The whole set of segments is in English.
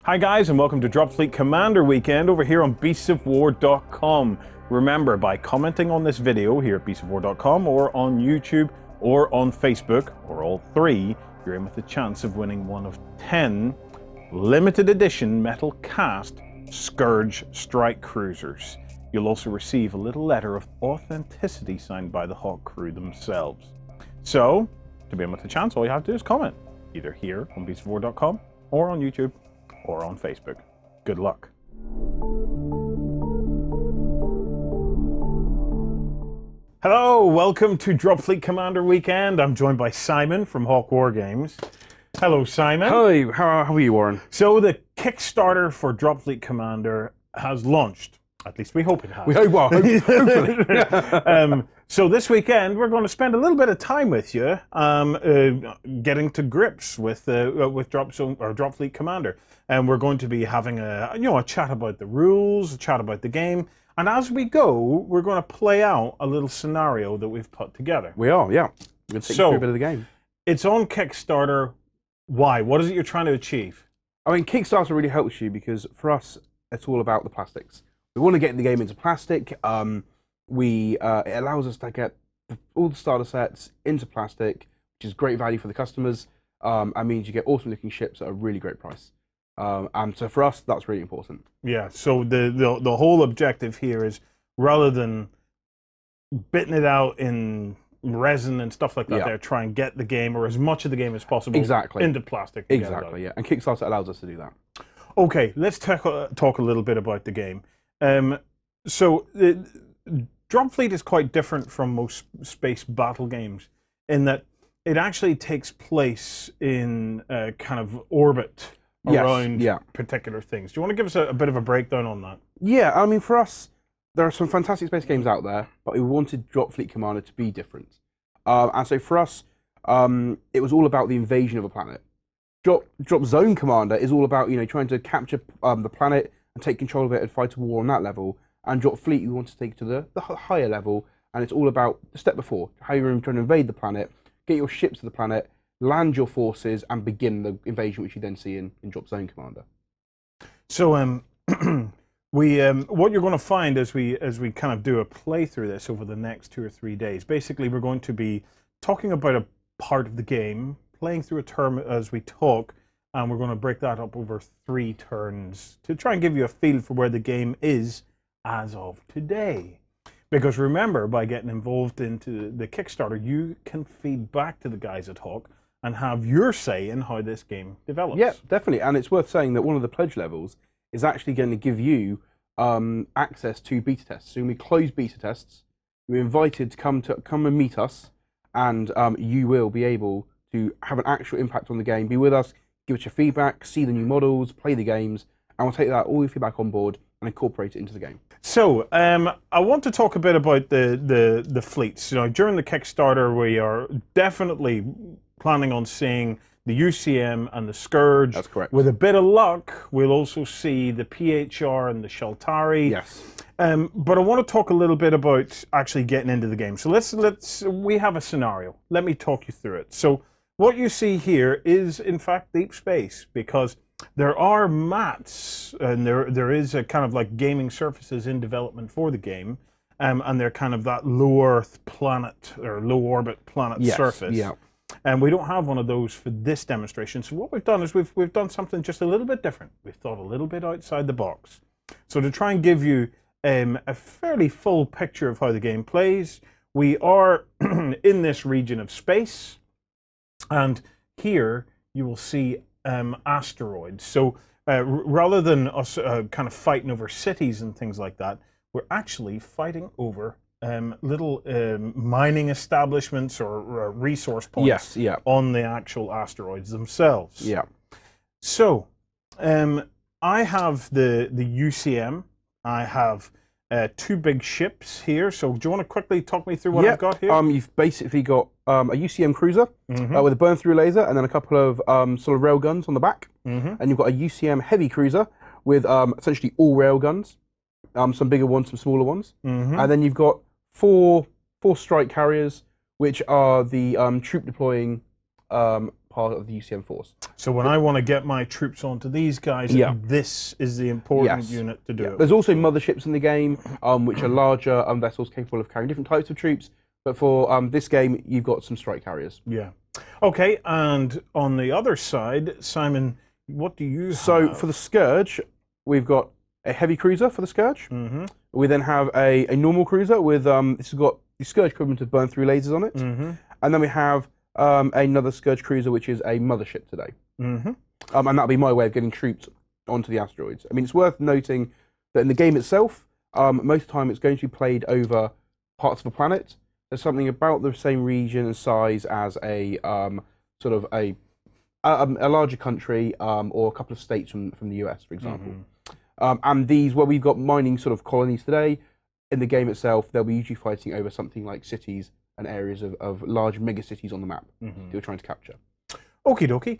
Hi guys, and welcome to Dropfleet Commander Weekend over here on beastsofwar.com. Remember, by commenting on this video here at beastsofwar.com or on YouTube or on Facebook, or all three, you're in with a chance of winning one of 10 limited edition metal cast Scourge strike cruisers. You'll also receive a little letter of authenticity signed by the Hawk crew themselves. So, to be in with a chance, all you have to do is comment, either here on beastsofwar.com or on YouTube or on Facebook. Good luck. Hello, welcome to Dropfleet Commander Weekend. I'm joined by Simon from Hawk Wargames. Hello, Simon. Hi, how are you, Warren? So the Kickstarter for Dropfleet Commander has launched. At least we hope it has. We hope, well, hopefully. So this weekend we're going to spend a little bit of time with you, getting to grips with Dropfleet Commander, and we're going to be having a chat about the rules, a chat about the game, and as we go, we're going to play out a little scenario that we've put together. We are, yeah. We're going to take you through a bit of the game. It's on Kickstarter. Why? What is it you're trying to achieve? I mean, Kickstarter really helps you because for us, it's all about the plastics. We want to get the game into plastic. It allows us to get all the starter sets into plastic, which is great value for the customers. It means you get awesome looking ships at a really great price. And so for us, that's really important. Yeah. So the whole objective here is, rather than bitting it out in resin and stuff like that, they're trying to get the game, or as much of the game as possible, into plastic. Exactly. Yeah. And Kickstarter allows us to do that. Okay. Let's talk a little bit about the game. So Dropfleet is quite different from most space battle games in that it actually takes place in a kind of orbit around particular things. Do you want to give us a bit of a breakdown on that? Yeah, I mean, for us, there are some fantastic space games out there, but we wanted Dropfleet Commander to be different. And so for us, it was all about the invasion of a planet. Drop Zone Commander is all about trying to capture the planet and take control of it and fight a war on that level. And Dropfleet, we want to take to the higher level, and it's all about the step before, how you're trying to invade the planet, get your ships to the planet, land your forces, and begin the invasion, which you then see in Drop Zone Commander. So what you're going to find as we kind of do a playthrough this over the next 2 or 3 days, basically we're going to be talking about a part of the game, playing through a term as we talk, and we're going to break that up over 3 turns to try and give you a feel for where the game is as of today. Because remember, by getting involved into the Kickstarter, you can feed back to the guys at Hawk and have your say in how this game develops. Yeah, definitely. And it's worth saying that one of the pledge levels is actually going to give you access to beta tests. So when we close beta tests, you're invited to come and meet us, and you will be able to have an actual impact on the game, be with us, give us your feedback, see the new models, play the games, and we'll take all your feedback on board and incorporate it into the game. So I want to talk a bit about the fleets. During the Kickstarter, we are definitely planning on seeing the UCM and the Scourge. That's correct. With a bit of luck, we'll also see the PHR and the Sheltari. Yes. But I want to talk a little bit about actually getting into the game. So we have a scenario. Let me talk you through it. So what you see here is, in fact, deep space, because there are mats, and there is a kind of like gaming surfaces in development for the game, and they're kind of that low Earth planet or low orbit planet surface. Yeah. And we don't have one of those for this demonstration. So what we've done is we've done something just a little bit different. We've thought a little bit outside the box. So to try and give you a fairly full picture of how the game plays, we are in this region of space, and here you will see asteroids. So rather than us kind of fighting over cities and things like that, we're actually fighting over little mining establishments or resource points on the actual asteroids themselves. Yeah. So I have the UCM. I have 2 big ships here. So do you want to quickly talk me through what I've got here? You've basically got a UCM cruiser with a burn-through laser, and then a couple of sort of rail guns on the back. And you've got a UCM heavy cruiser with essentially all rail guns, some bigger ones, some smaller ones. And then you've got four strike carriers, which are the troop deploying part part of the UCM force. So when I want to get my troops onto these guys, this is the important unit to do it. There's also motherships in the game, which are larger vessels capable of carrying different types of troops. But for this game, you've got some strike carriers. Yeah. Okay, and on the other side, Simon, what do you have? So for the Scourge, we've got a heavy cruiser for the Scourge. We then have a normal cruiser with, this has got the Scourge equivalent of burn-through lasers on it. And then we have another Scourge cruiser, which is a mothership today. And that'll be my way of getting troops onto the asteroids. I mean, it's worth noting that in the game itself, most of the time it's going to be played over parts of a planet. There's something about the same region and size as a sort of a larger country or a couple of states from the US, for example. And these, where we've got mining sort of colonies today, in the game itself, they'll be usually fighting over something like cities and areas of large mega cities on the map that you're trying to capture. Okie dokie.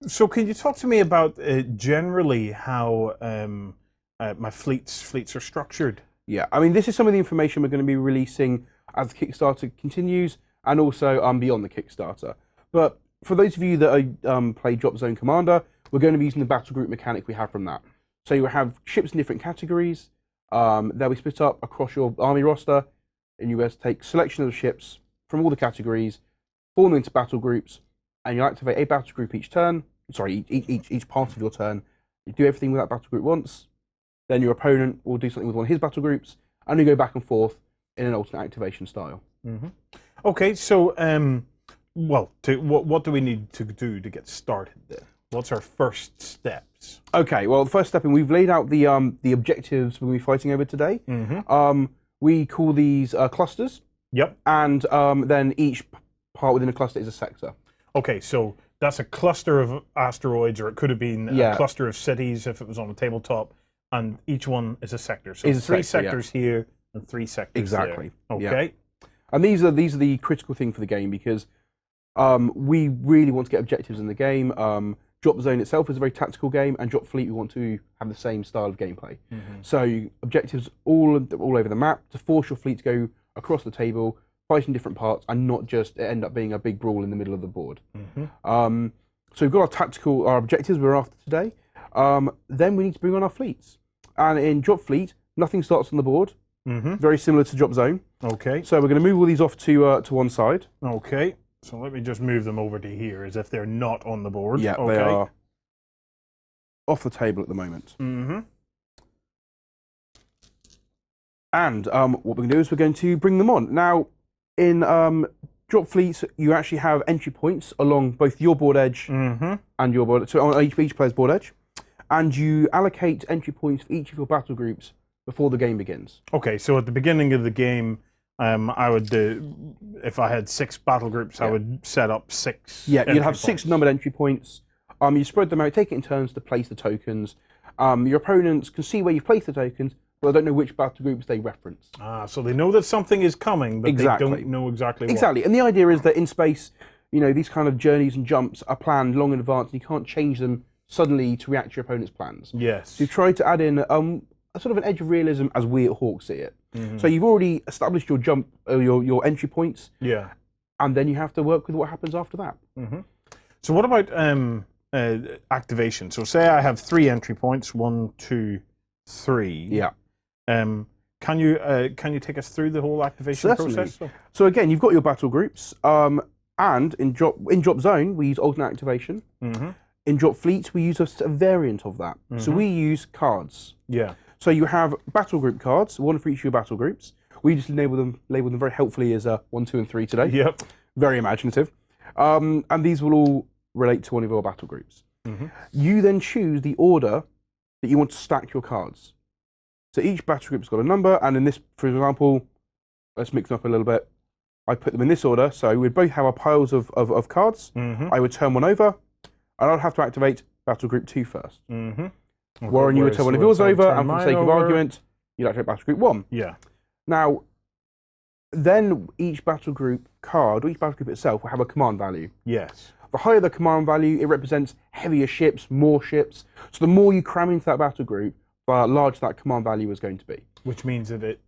So can you talk to me about generally how my fleets are structured? Yeah, I mean, this is some of the information we're going to be releasing as the Kickstarter continues, and also beyond the Kickstarter. But for those of you that play Drop Zone Commander, we're going to be using the battle group mechanic we have from that. So you have ships in different categories. They'll be split up across your army roster, and you guys take selection of ships from all the categories, form them into battle groups, and you activate a battle group each turn. Sorry, each part of your turn. You do everything with that battle group once. Then your opponent will do something with one of his battle groups, and you go back and forth in an alternate activation style. Okay, so well, what do we need to do to get started there? What's our first steps? Okay, well, the first step, and we've laid out the objectives we'll be fighting over today. We call these clusters. Yep. And then each part within a cluster is a sector. Okay, so that's a cluster of asteroids, or it could have been a cluster of cities if it was on a tabletop, and each one is a sector. So three sectors here and 3 sectors there. Okay. And these are the critical thing for the game, because we really want to get objectives in the game. Drop Zone itself is a very tactical game, and Drop Fleet we want to have the same style of gameplay. So objectives all over the map to force your fleet to go across the table, fighting different parts, and not just end up being a big brawl in the middle of the board. So we've got our objectives we're after today. Then we need to bring on our fleets. And in Drop Fleet, nothing starts on the board. Very similar to Drop Zone. Okay. So we're going to move all these off to one side. Okay. So let me just move them over to here as if they're not on the board. Yeah, okay. They are off the table at the moment. And what we're going to do is we're going to bring them on. Now, in Drop Fleets, you actually have entry points along both your board edge and your board, so on each player's board edge, and you allocate entry points for each of your battle groups before the game begins. Okay, so at the beginning of the game, I would do, if I had 6 battle groups, I would set up 6. Yeah, you'd have 6 numbered entry points. You spread them out, take it in turns to place the tokens. Your opponents can see where you've placed the tokens, but they don't know which battle groups they reference. So they know that something is coming, but they don't know exactly what. Exactly, and the idea is that in space, these kind of journeys and jumps are planned long in advance, and you can't change them suddenly to react to your opponent's plans. Yes. So you try to add in a sort of an edge of realism as we at Hawk see it. So you've already established your jump, your entry points. Yeah. And then you have to work with what happens after that. So what about activation? So say I have 3 entry points, 1, 2, 3. Yeah. Can you take us through the whole activation process? So again, you've got your battle groups, and in Drop Zone we use alternate activation. In Drop Fleet we use a variant of that. So we use cards. Yeah. So you have battle group cards, 1 for each of your battle groups. We just label them very helpfully as 1, 2, and 3 today. Yep. Very imaginative. And these will all relate to one of your battle groups. You then choose the order that you want to stack your cards. So each battle group's got a number, and in this, for example, let's mix them up a little bit. I put them in this order, so we'd both have our piles of cards. I would turn one over, and I'd have to activate battle group 2 first. Warren, you would turn one of yours over, and for the sake of argument, you'd activate battle group 1. Yeah. Now, then each battle group card, or each battle group itself, will have a command value. Yes. The higher the command value, it represents heavier ships, more ships. So the more you cram into that battle group, the larger that command value is going to be. Which means that it's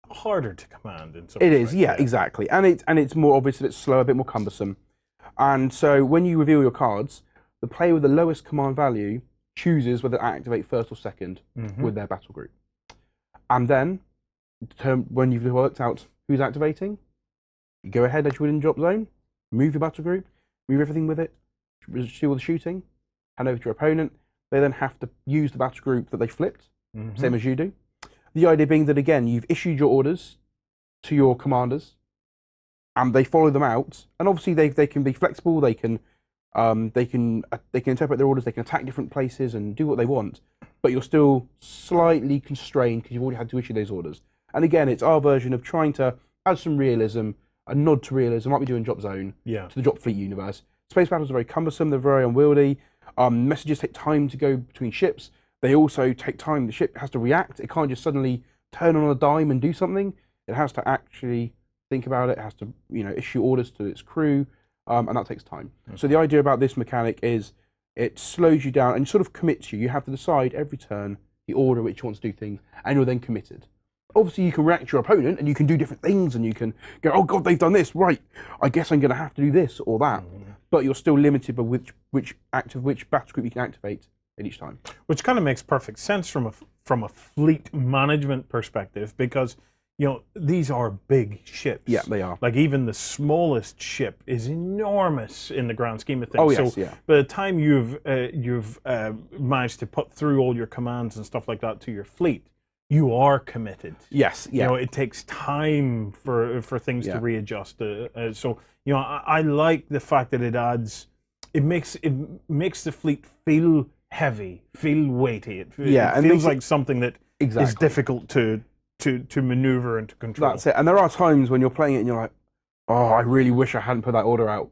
harder to command in some It respects. is, yeah, exactly. And it's more obvious that it's slower, a bit more cumbersome. And so when you reveal your cards, the player with the lowest command value chooses whether to activate first or second with their battle group. And then, when you've worked out who's activating, you go ahead as you would in drop zone, move your battle group, move everything with it, do all the shooting, hand over to your opponent. They then have to use the battle group that they flipped, same as you do. The idea being that, again, you've issued your orders to your commanders, and they follow them out. And obviously, they can be flexible. They can interpret their orders. They can attack different places and do what they want. But you're still slightly constrained because you've already had to issue those orders. And again, it's our version of trying to add some realism, a nod to realism, like we do in Drop Zone, to the Dropfleet universe. Space battles are very cumbersome. They're very unwieldy. Messages take time to go between ships. They also take time. The ship has to react. It can't just suddenly turn on a dime and do something. It has to actually think about it. It has to, issue orders to its crew, and that takes time. So the idea about this mechanic is it slows you down and sort of commits you. You have to decide every turn the order which you want to do things, and you're then committed. Obviously, you can react to your opponent, and you can do different things, and you can go, oh God, they've done this, right, I guess I'm going to have to do this or that. But you're still limited by which battle group you can activate at each time. Which kind of makes perfect sense from a fleet management perspective, because these are big ships. Yeah, they are. Like, even the smallest ship is enormous in the grand scheme of things. Oh, yes, so by the time you've managed to put through all your commands and stuff like that to your fleet, you are committed. Yes, yeah. It takes time for things to readjust. So I like the fact that it makes the fleet feel heavy, feel weighty. It feels like something that is difficult to maneuver and to control. That's it. And there are times when you're playing it and you're like, oh, I really wish I hadn't put that order out.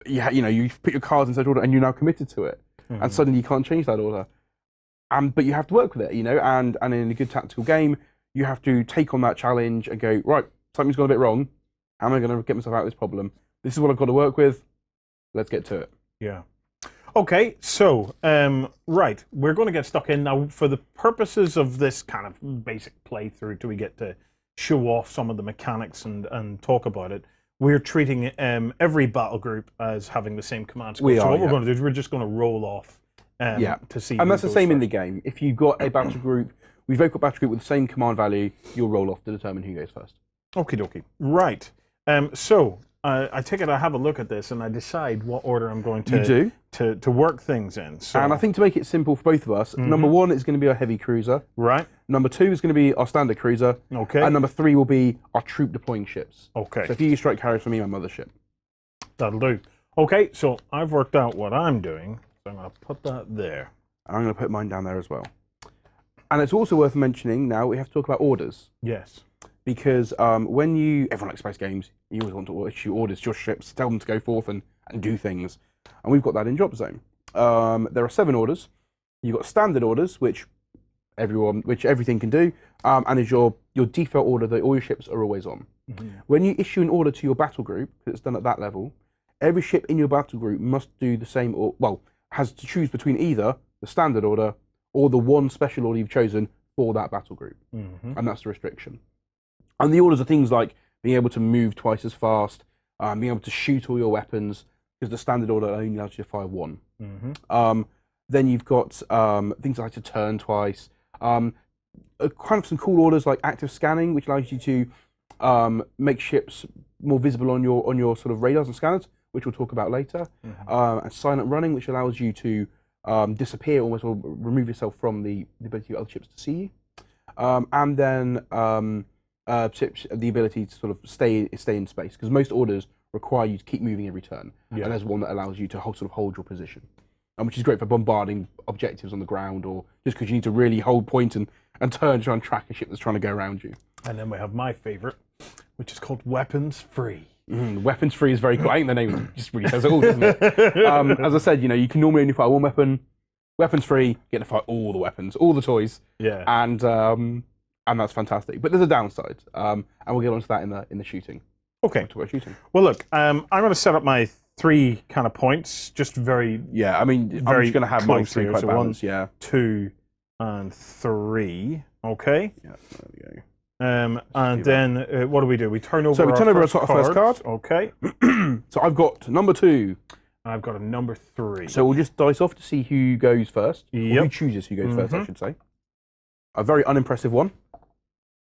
Yeah, you put your cards in such order and you're now committed to it, and suddenly you can't change that order. But you have to work with it, and in a good tactical game, you have to take on that challenge and go, right, something's gone a bit wrong. How am I going to get myself out of this problem? This is what I've got to work with. Let's get to it. Yeah. Okay, so, right, we're going to get stuck in now. For the purposes of this kind of basic playthrough, till we get to show off some of the mechanics and talk about it, we're treating every battle group as having the same command score. So what we're going to do is we're just going to roll off to see. And that's the same in the game. If you've got a battle group, we've both got battle group with the same command value, you'll roll off to determine who goes first. Okie dokie. Right. So I take it I have a look at this and I decide what order I'm going to work things in. So. And I think to make it simple for both of us, number one is going to be our heavy cruiser. Right. Number two is going to be our standard cruiser. Okay. And number three will be our troop deploying ships. Okay. So if you use strike carriers for me, my mothership. That'll do. Okay, so I've worked out what I'm doing. So I'm going to put that there. And I'm going to put mine down there as well. And it's also worth mentioning now we have to talk about orders. Yes. Because everyone likes space games, you always want to issue orders to your ships, tell them to go forth and do things. And we've got that in Drop Zone. There are 7 orders. You've got standard orders, which everything can do, and is your default order that all your ships are always on. When you issue an order to your battle group, because it's done at that level, every ship in your battle group must do the same, has to choose between either the standard order or the one special order you've chosen for that battle group. And that's the restriction. And the orders are things like being able to move twice as fast, being able to shoot all your weapons, because the standard order only allows you to fire 1. Then you've got things like to turn twice. Kind of some cool orders like active scanning, which allows you to make ships more visible on your sort of radars and scanners, which we'll talk about later. And silent running, which allows you to disappear almost, or remove yourself from the ability of other ships to see you. And then the ability to sort of stay in space, because most orders require you to keep moving every turn. And there's one that allows you to hold your position, which is great for bombarding objectives on the ground, or just because you need to really hold point and turn to try and track a ship that's trying to go around you. And then we have my favourite, which is called Weapons Free. Weapons Free is very cool. I think the name just really says it all, doesn't it? As I said, you can normally only fire 1 weapon. Weapons Free, you get to fire all the weapons, all the toys. Yeah. And that's fantastic. But there's a downside, and we'll get onto that in the shooting. Okay. Talk about shooting. Well, look, I'm going to set up my 3 kind of points, just very. Yeah, I mean, I'm just going to have my 3 quite balanced. 1, 2, and 3. Okay. Yeah, there we And then what do? We turn over. So we turn over our first card. Okay. So I've got number 2. I've got a number 3. So we'll just dice off to see who goes first. Or Yep. who chooses who goes first, I should say. A very unimpressive one.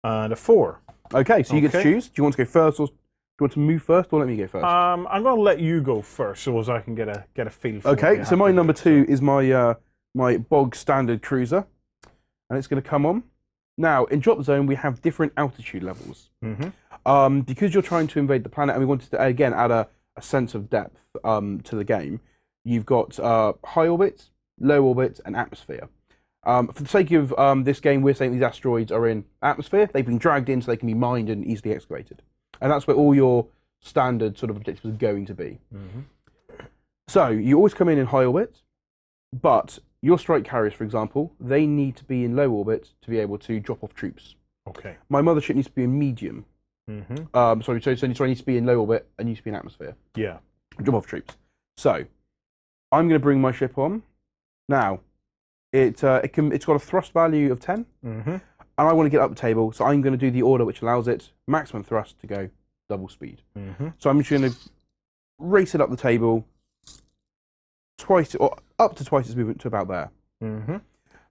And a 4. Okay, so you get to Okay. choose. Do you want to go first, or do you want to move first, or let me go first? I'm going to let you go first, so as I can get a feel for. what Okay, you so have my to number do. 2 is my my bog standard cruiser, and it's going to come on. Now, in Drop Zone, we have different altitude levels. Because you're trying to invade the planet, and we wanted to, again, add a sense of depth to the game, you've got high orbit, low orbit, and atmosphere. For the sake of this game, we're saying these asteroids are in atmosphere. They've been dragged in so they can be mined and easily excavated. And that's where all your standard sort of objectives are going to be. So, you always come in high orbit, but your strike carriers, for example, they need to be in low orbit to be able to drop off troops. Okay. My mothership needs to be in medium. So it needs to be in low orbit and needs to be in atmosphere. Yeah. Drop off troops. So, I'm going to bring my ship on. Now, it's got a thrust value of 10, and I want to get up the table, so I'm going to do the order which allows it maximum thrust to go double speed. So I'm just going to race it up the table twice, or up to twice its movement to about there.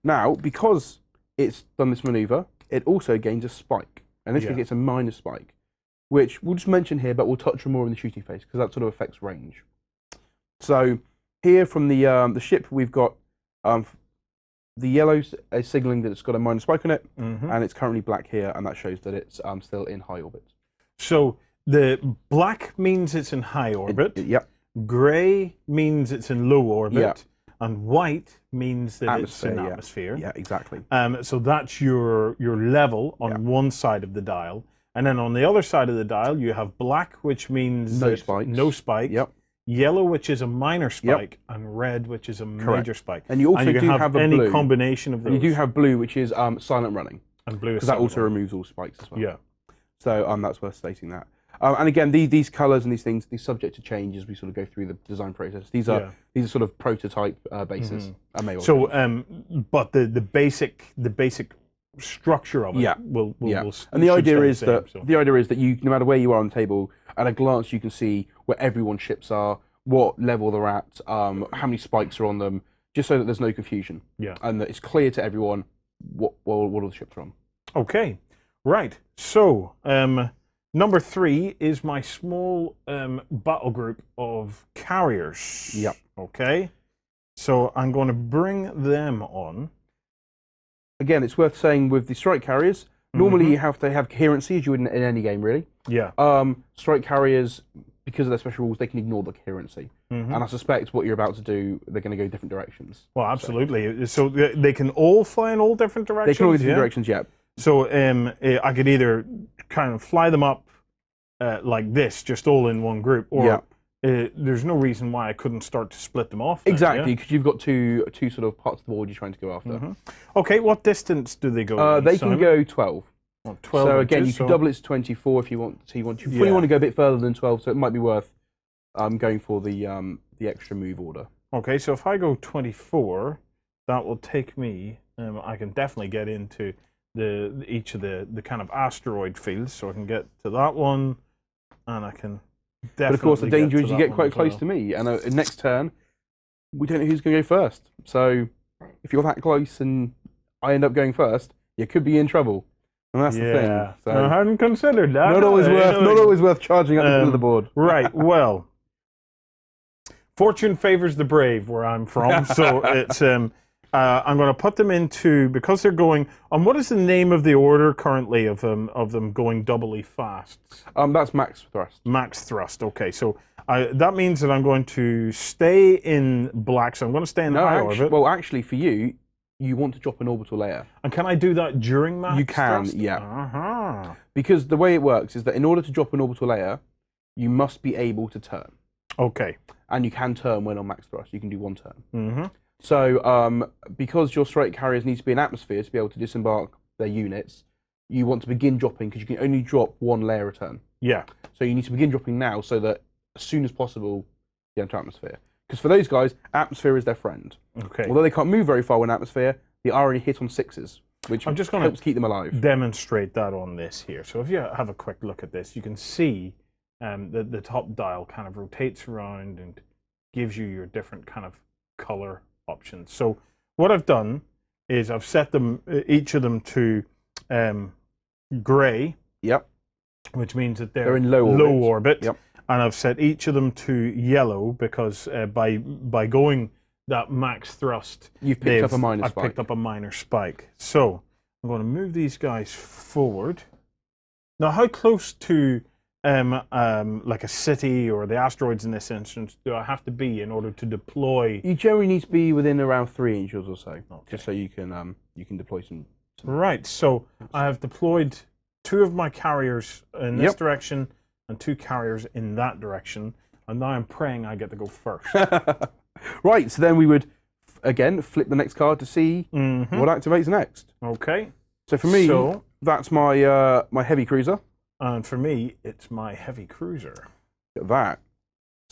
Now, because it's done this maneuver, it also gains a spike, and this Yeah. gets a minus spike, which we'll just mention here, but we'll touch on more in the shooting phase because that sort of affects range. So here from the ship, we've got the yellow is signaling that it's got a minus spike on it, and it's currently black here, and that shows that it's still in high orbit. So the black means it's in high orbit. Yep. Grey means it's in low orbit. Yeah. And white means that it's in yeah. atmosphere. Yeah, exactly. So that's your level on one side of the dial. And then on the other side of the dial, you have black, which means No that spikes. no spike. Yep. Yellow, which is a minor spike, and red, which is a major spike. And you also and you can do have have a any blue. combination of those. And you do have blue, which is silent running, and blue is because that silent also running. removes all spikes as well. Yeah. So that's worth stating that. And again, these colours and these things, these subject to change as we sort of go through the design process. These are sort of prototype bases. So, but the basic structure of it will and the idea is stay the same, that you, no matter where you are on the table, at a glance you can see where everyone's ships are, what level they're at, how many spikes are on them, just so that there's no confusion. Yeah. And that it's clear to everyone what all the ships are on. Okay, right. So, number 3 is my small battle group of carriers. Yep. Okay. So I'm going to bring them on. Again, it's worth saying with the strike carriers, normally you have to have coherency, as you would in any game, really. Yeah. Strike carriers, because of their special rules, they can ignore the coherency. And I suspect what you're about to do, they're going to go different directions. Well, absolutely. So they can all fly in all different directions? They can all go different directions, yeah. So I could either kind of fly them up like this, just all in one group, or there's no reason why I couldn't start to split them off. Then, Exactly, because you've got two sort of parts of the board you're trying to go after. Okay, what distance do they go? They can go 12. Oh, 12 so again, inches, you can double it to 24 if you want. So you probably want to go a bit further than 12, so it might be worth going for the extra move order. Okay, so if I go 24, that will take me. I can definitely get into each of the kind of asteroid fields, so I can get to that one, and I can definitely. But of course, the danger is you get quite close well. to me, and next turn, we don't know who's going to go first. So if you're that close and I end up going first, you could be in trouble. And that's the thing. So I hadn't considered that. not always worth charging up the middle of the board. Right. Well, fortune favors the brave where I'm from, so it's. I'm going to put them into, because they're going on. What is the name of the order currently of them going doubly fast? That's max thrust. Max thrust. Okay, so that means that I'm going to stay in black. So I'm going to stay in high orbit. Well, actually, for you, you want to drop an orbital layer. And can I do that during max You can, thrust? yeah. Because the way it works is that in order to drop an orbital layer, you must be able to turn. Okay. And you can turn when on max thrust. You can do one turn. So because your strike carriers need to be in atmosphere to be able to disembark their units, you want to begin dropping because you can only drop one layer a turn. Yeah. So you need to begin dropping now so that as soon as possible you enter atmosphere. Because for those guys, atmosphere is their friend. Okay. Although they can't move very far when atmosphere, they are already hit on 6s. which I'm just going helps to keep them alive. demonstrate that on this here. So if you have a quick look at this, you can see the top dial kind of rotates around and gives you your different kind of color options. So what I've done is I've set them, each of them to gray. Yep. Which means that they're in low orbit. Yep. And I've set each of them to yellow because by going that max thrust, You've picked up a minor I've spike. picked up a minor spike. So I'm going to move these guys forward. Now, how close to like a city or the asteroids in this instance do I have to be in order to deploy? You generally need to be within around 3 inches or so, Okay. just so you can deploy some. Right. So I have deployed 2 of my carriers in this direction and 2 carriers in that direction. And now I'm praying I get to go first. Right, so then we would, again, flip the next card to see what activates next. Okay. So for me, that's my my heavy cruiser. And for me, it's my heavy cruiser. Look at that.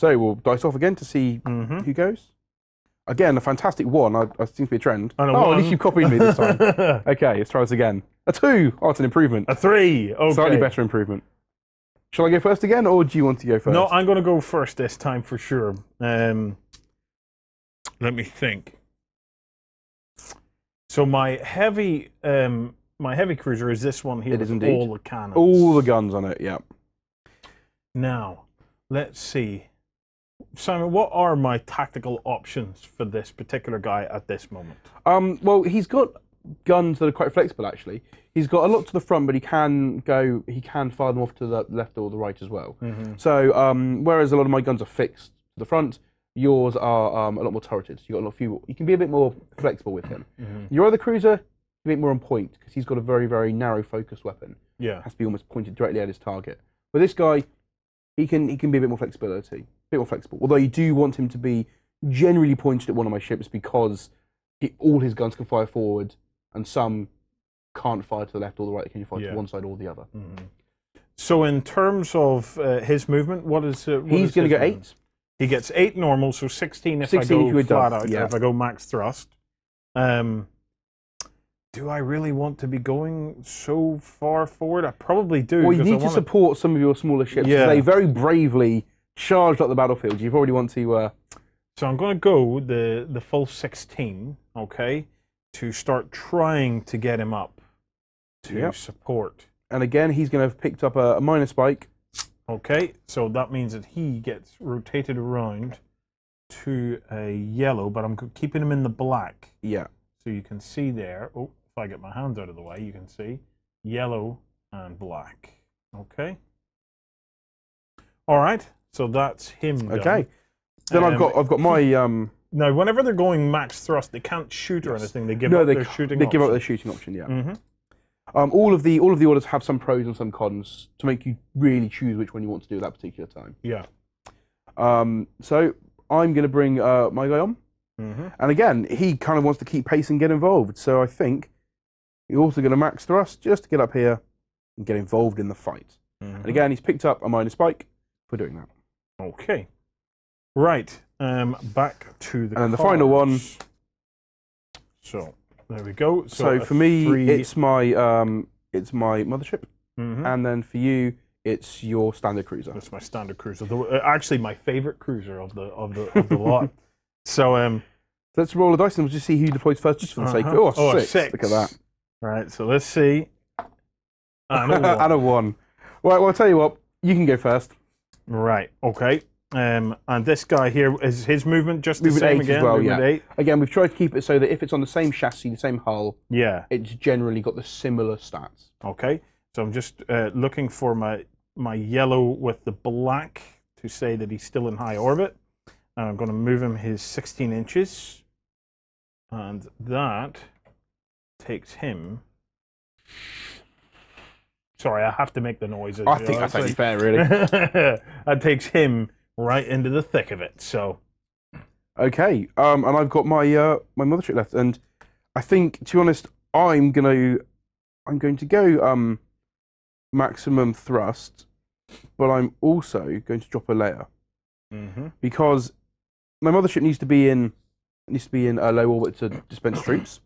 So we'll dice off again to see who goes. Again, a fantastic 1. I seems to be a trend. And at least you've copied me this time. Okay, let's try this again. A 2. Oh, it's an improvement. A 3. Okay. Slightly better improvement. Shall I go first again, or do you want to go first? No, I'm going to go first this time for sure. Let me think. So my heavy cruiser is this one here. It is with indeed. all the cannons. All the guns on it, yeah. Now, let's see. Simon, what are my tactical options for this particular guy at this moment? Well, he's got guns that are quite flexible, actually. He's got a lot to the front, but he can fire them off to the left or the right as well. So, whereas a lot of my guns are fixed to the front, yours are a lot more turreted. So you can be a bit more flexible with him. Your other cruiser, a bit more on point, because he's got a very, very narrow focused weapon. Yeah. Has to be almost pointed directly at his target. But this guy, he can be a bit more flexible. Although you do want him to be generally pointed at one of my ships because all his guns can fire forward, and some can't fire to the left or the right. They can fire to one side or the other. So in terms of his movement, what is he's going to get 8. He gets 8 normal, so 16 if I go flat out, if I go max thrust. Do I really want to be going so far forward? I probably do. Well, you need to support some of your smaller ships. Yeah. They very bravely charged up the battlefield. You probably want to... So I'm going to go the full 16, okay, to start trying to get him up to support. And again, he's going to have picked up a minor spike. Okay, so that means that he gets rotated around to a yellow, but I'm keeping him in the black. Yeah. So you can see there, if I get my hands out of the way, you can see yellow and black. Okay. All right, so that's him done. Okay. Then I've got my... Now, whenever they're going max thrust, they can't shoot or anything. They give up their shooting option. They give up their shooting option, yeah. All of the orders have some pros and some cons to make you really choose which one you want to do at that particular time. Yeah. So I'm going to bring my guy on. And again, he kind of wants to keep pace and get involved. So I think he's also going to max thrust just to get up here and get involved in the fight. And again, he's picked up a minor spike for doing that. Okay. Right. Back to the And the final one. So there we go. So for me, it's my mothership, and then for you, it's your standard cruiser. That's my standard cruiser. Actually, my favorite cruiser of the lot. So let's roll a dice and we'll just see who deploys first, just for the sake of it. Oh, 6. Look at that. Right. So let's see. And a 1. Right. Well, I'll tell you what. You can go first. Right. Okay. And this guy here, is his movement just the same again? As well, movement 8? Again, we've tried to keep it so that if it's on the same chassis, the same hull, it's generally got the similar stats. Okay, so I'm just looking for my yellow with the black to say that he's still in high orbit. And I'm going to move him his 16 inches. And that takes him... Sorry, I have to make the noises. I think that's only fair, really. That takes him right into the thick of it. So, okay, and I've got my my mothership left, and I think, to be honest, I'm going to go maximum thrust, but I'm also going to drop a layer because my mothership needs to be in a low orbit to dispense troops,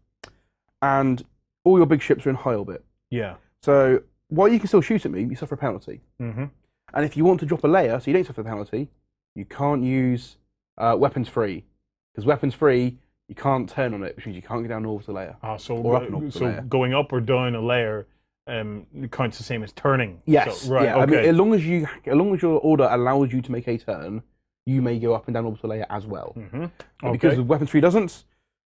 and all your big ships are in high orbit. Yeah. So while you can still shoot at me, you suffer a penalty. Mm-hmm. And if you want to drop a layer so you don't suffer a penalty, you can't use weapons free. Because weapons free, you can't turn on it, which means you can't go down an orbital layer. So or up an orbital layer. Going up or down a layer counts the same as turning. Yes. So, right. Yeah. Okay. I mean, as long as your order allows you to make a turn, you may go up and down orbital layer as well. Mm-hmm. But because the weapons free doesn't,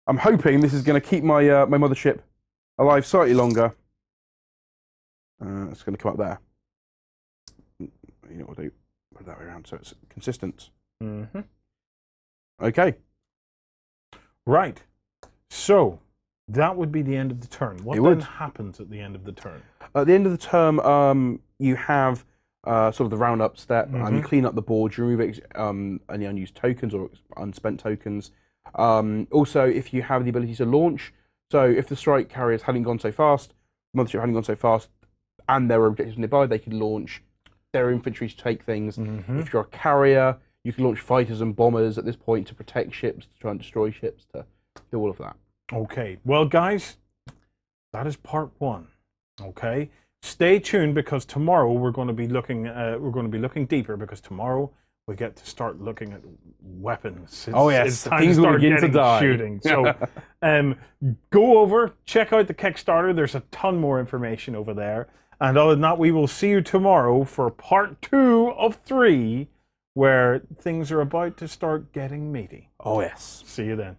I'm hoping this is going to keep my my mothership alive slightly longer. It's going to come up there. You know what we'll do? Put it that way around so it's consistent. Mm-hmm. Okay. Right. So that would be the end of the turn. What then happens at the end of the turn? At the end of the term, you have sort of the roundup step, and you clean up the board, you remove any unused tokens or unspent tokens. Also, if you have the ability to launch, so if the strike carriers hadn't gone so fast, the mothership hadn't gone so fast, and there were objectives nearby, they could launch their infantry to take things. If you're a carrier, you can launch fighters and bombers at this point to protect ships, to try and destroy ships, to do all of that. Okay. Well, guys, that is part 1. Okay. Stay tuned because tomorrow we're going to be looking deeper because tomorrow we get to start looking at weapons. It's time things will begin to die. Shooting. So, go over, check out the Kickstarter. There's a ton more information over there. And other than that, we will see you tomorrow for part 2 of 3, where things are about to start getting meaty. Oh yes. See you then.